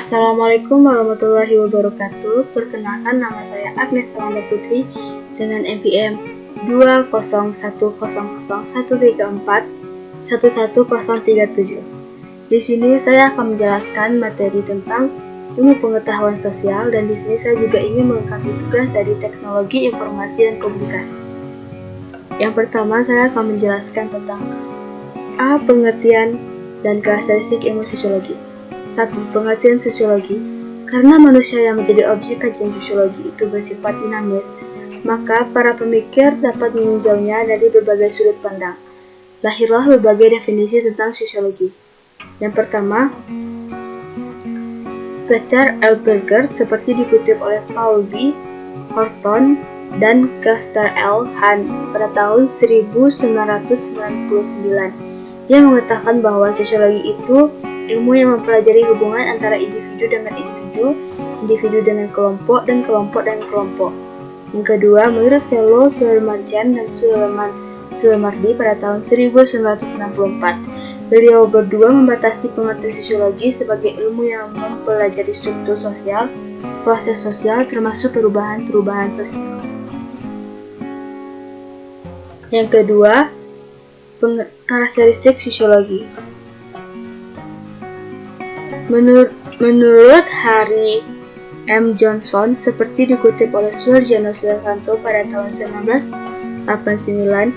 Assalamualaikum warahmatullahi wabarakatuh. Perkenalkan, nama saya Agnes Amanda Putri dengan NPM 2010013411037. Di sini saya akan menjelaskan materi tentang ilmu pengetahuan sosial, dan di sini saya juga ingin melengkapi tugas dari teknologi informasi dan komunikasi. Yang pertama, saya akan menjelaskan tentang pengertian dan karakteristik ilmu sosiologi. 1. Pengertian sosiologi. Karena manusia yang menjadi objek kajian sosiologi itu bersifat dinamis, maka para pemikir dapat meninjaunya dari berbagai sudut pandang. Lahirlah berbagai definisi tentang sosiologi. Yang pertama, Peter L. Berger seperti dikutip oleh Paul B. Horton dan Cluster L. Hahn pada tahun 1999. Dia mengatakan bahwa sosiologi itu ilmu yang mempelajari hubungan antara individu dengan individu, individu dengan kelompok, dan kelompok dengan kelompok. Yang kedua, menurut Sello, Sulemarjan, dan Sulemardi pada tahun 1964, beliau berdua membatasi pengertian sosiologi sebagai ilmu yang mempelajari struktur sosial, proses sosial, termasuk perubahan-perubahan sosial. Yang kedua, karakteristik sosiologi. Menurut Harry M. Johnson, seperti dikutip oleh Suharjono Sudarsanto pada tahun 1989,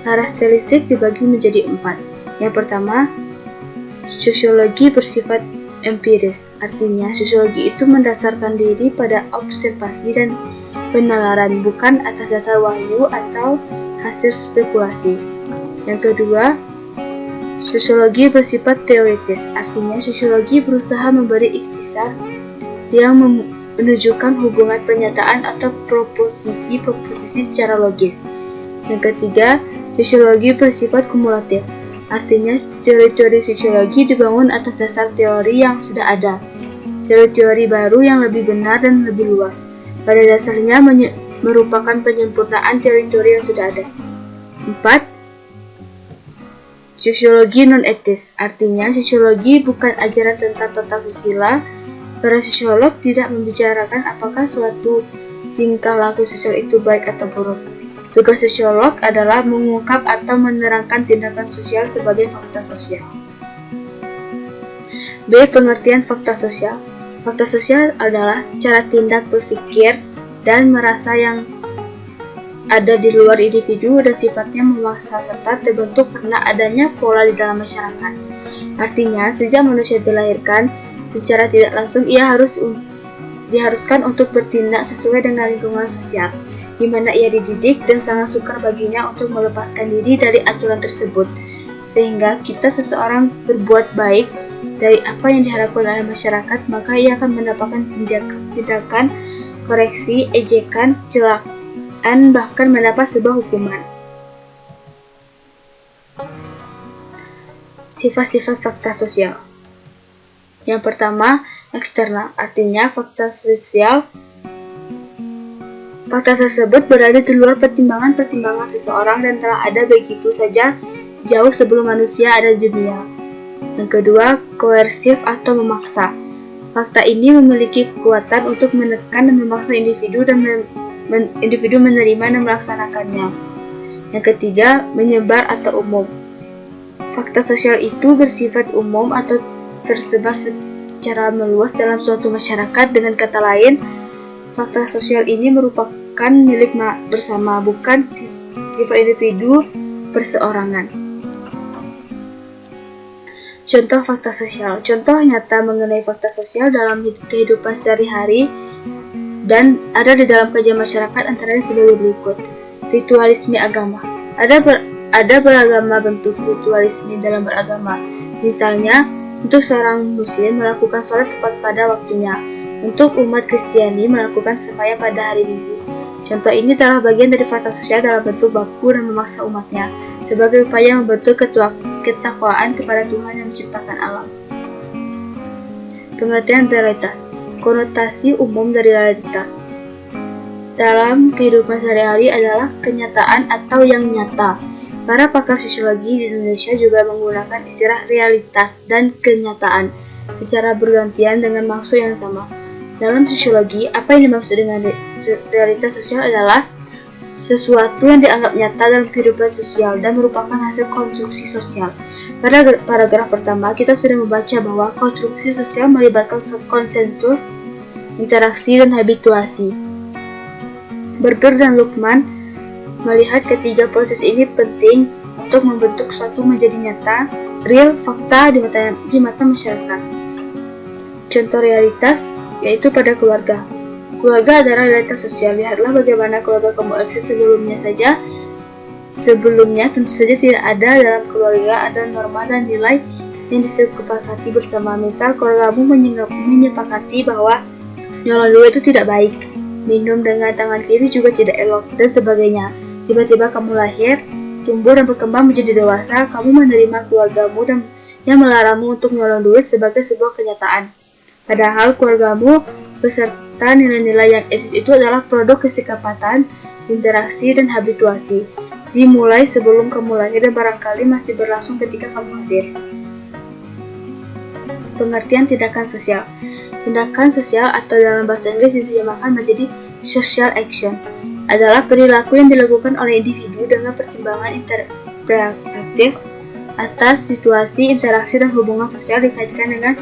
karakteristik dibagi menjadi 4. Yang pertama, sosiologi bersifat empiris, artinya sosiologi itu mendasarkan diri pada observasi dan penalaran, bukan atas dasar wahyu atau hasil spekulasi. Yang kedua, sosiologi bersifat teoritis, artinya sosiologi berusaha memberi ikhtisar yang menunjukkan hubungan pernyataan atau proposisi secara logis. Yang ketiga, sosiologi bersifat kumulatif, artinya teori-teori sosiologi dibangun atas dasar teori yang sudah ada. Teori-teori baru yang lebih benar dan lebih luas, pada dasarnya merupakan penyempurnaan teori-teori yang sudah ada. 4. Sosiologi non-etis, artinya sosiologi bukan ajaran tentang tata susila. Para sosiolog tidak membicarakan apakah suatu tingkah laku sosial itu baik atau buruk. Tugas sosiolog adalah mengungkap atau menerangkan tindakan sosial sebagai fakta sosial. B. Pengertian fakta sosial. Fakta sosial adalah cara tindak, berpikir, dan merasa yang ada di luar individu dan sifatnya memaksa serta terbentuk karena adanya pola di dalam masyarakat. Artinya, sejak manusia dilahirkan, secara tidak langsung ia diharuskan untuk bertindak sesuai dengan lingkungan sosial, di mana ia dididik dan sangat sukar baginya untuk melepaskan diri dari aturan tersebut. Sehingga seseorang berbuat baik dari apa yang diharapkan oleh masyarakat, maka ia akan mendapatkan tindakan, koreksi, ejekan, celaan, bahkan mendapat sebuah hukuman. Sifat-sifat fakta sosial. Yang pertama, eksternal, artinya fakta tersebut berada di luar pertimbangan seseorang dan telah ada begitu saja jauh sebelum manusia ada di dunia. Yang kedua, koersif atau memaksa. Fakta ini memiliki kekuatan untuk menekan dan memaksa individu menerima dan melaksanakannya. Yang ketiga, menyebar atau umum. Fakta sosial itu bersifat umum atau tersebar secara meluas dalam suatu masyarakat. Dengan kata lain, fakta sosial ini merupakan milik bersama, bukan sifat individu perseorangan. Contoh fakta sosial. Contoh nyata mengenai fakta sosial dalam kehidupan sehari-hari dan ada di dalam kajian masyarakat antara lain sebagai berikut. Ritualisme agama. Ada beragam bentuk ritualisme dalam beragama. Misalnya, untuk seorang muslim melakukan sholat tepat pada waktunya. Untuk umat Kristiani melakukan sembahyang pada hari Minggu. Contoh ini adalah bagian dari fakta sosial dalam bentuk baku dan memaksa umatnya sebagai upaya membentuk ketakwaan kepada Tuhan yang menciptakan alam. Pengertian realitas. Konotasi umum dari realitas dalam kehidupan sehari-hari adalah kenyataan atau yang nyata Para pakar sosiologi di Indonesia juga menggunakan istilah realitas dan kenyataan secara bergantian dengan maksud yang sama. Dalam sosiologi, apa yang dimaksud dengan realitas sosial adalah sesuatu yang dianggap nyata dalam kehidupan sosial dan merupakan hasil konstruksi sosial. Pada paragraf pertama, kita sudah membaca bahwa konstruksi sosial melibatkan konsensus, interaksi, dan habituasi. Berger dan Luckman melihat ketiga proses ini penting untuk membentuk suatu menjadi nyata, real, fakta di mata masyarakat. Contoh realitas yaitu pada keluarga. Keluarga adalah realitas sosial. Lihatlah bagaimana keluarga kamu eksis Sebelumnya tentu saja tidak ada dalam keluarga ada norma dan nilai yang disepakati bersama. Misal keluargamu menyepakati bahwa nyolong duit itu tidak baik, minum dengan tangan kiri juga tidak elok, dan sebagainya. Tiba-tiba kamu lahir, tumbuh dan berkembang menjadi dewasa, kamu menerima keluargamu dan yang melarangmu untuk nyolong duit sebagai sebuah kenyataan. Padahal keluargamu beserta nilai-nilai yang eksis itu adalah produk kesepakatan, interaksi, dan habituasi. Dimulai sebelum kamu lahir dan barangkali masih berlangsung ketika kamu hadir. Pengertian tindakan sosial. Tindakan sosial atau dalam bahasa Inggris diterjemahkan menjadi social action adalah perilaku yang dilakukan oleh individu dengan pertimbangan interpretatif atas situasi, interaksi, dan hubungan sosial dikaitkan dengan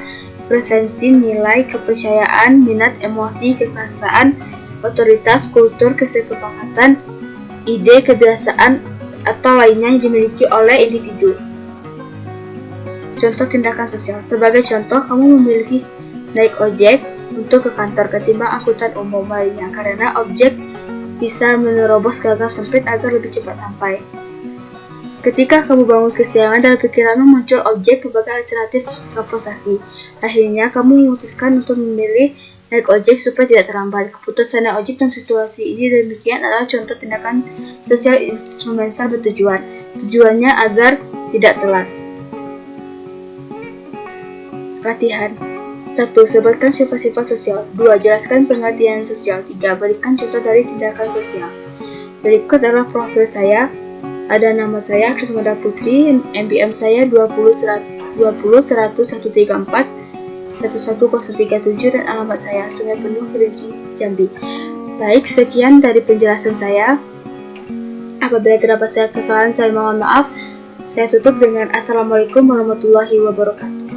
preferensi, nilai, kepercayaan, minat, emosi, kekuasaan, otoritas, kultur, kesepakatan, ide, kebiasaan, atau lainnya yang dimiliki oleh individu. Contoh tindakan sosial. Sebagai contoh, kamu memiliki naik ojek untuk ke kantor ketimbang angkutan umum lainnya karena objek bisa menerobos gagang sempit agar lebih cepat sampai. Ketika kamu bangun kesiangan, dalam pikiranmu muncul objek sebagai alternatif transportasi. Akhirnya, kamu memutuskan untuk memilih naik ojek supaya tidak terlambat. Keputusan naik ojek dalam situasi ini demikian adalah contoh tindakan sosial instrumental bertujuan. Tujuannya agar tidak telat. Latihan. 1. Sebutkan sifat-sifat sosial. 2. Jelaskan pengertian sosial. 3. Berikan contoh dari tindakan sosial. Berikut adalah profil saya. Ada nama saya Krismada Putri, NPM saya 20 100 134 11037 dan alamat saya Sungai Penuh, Kerinci, Jambi. Baik, sekian dari penjelasan saya. Apabila terdapat kesalahan, saya mohon maaf. Saya tutup dengan Assalamualaikum warahmatullahi wabarakatuh.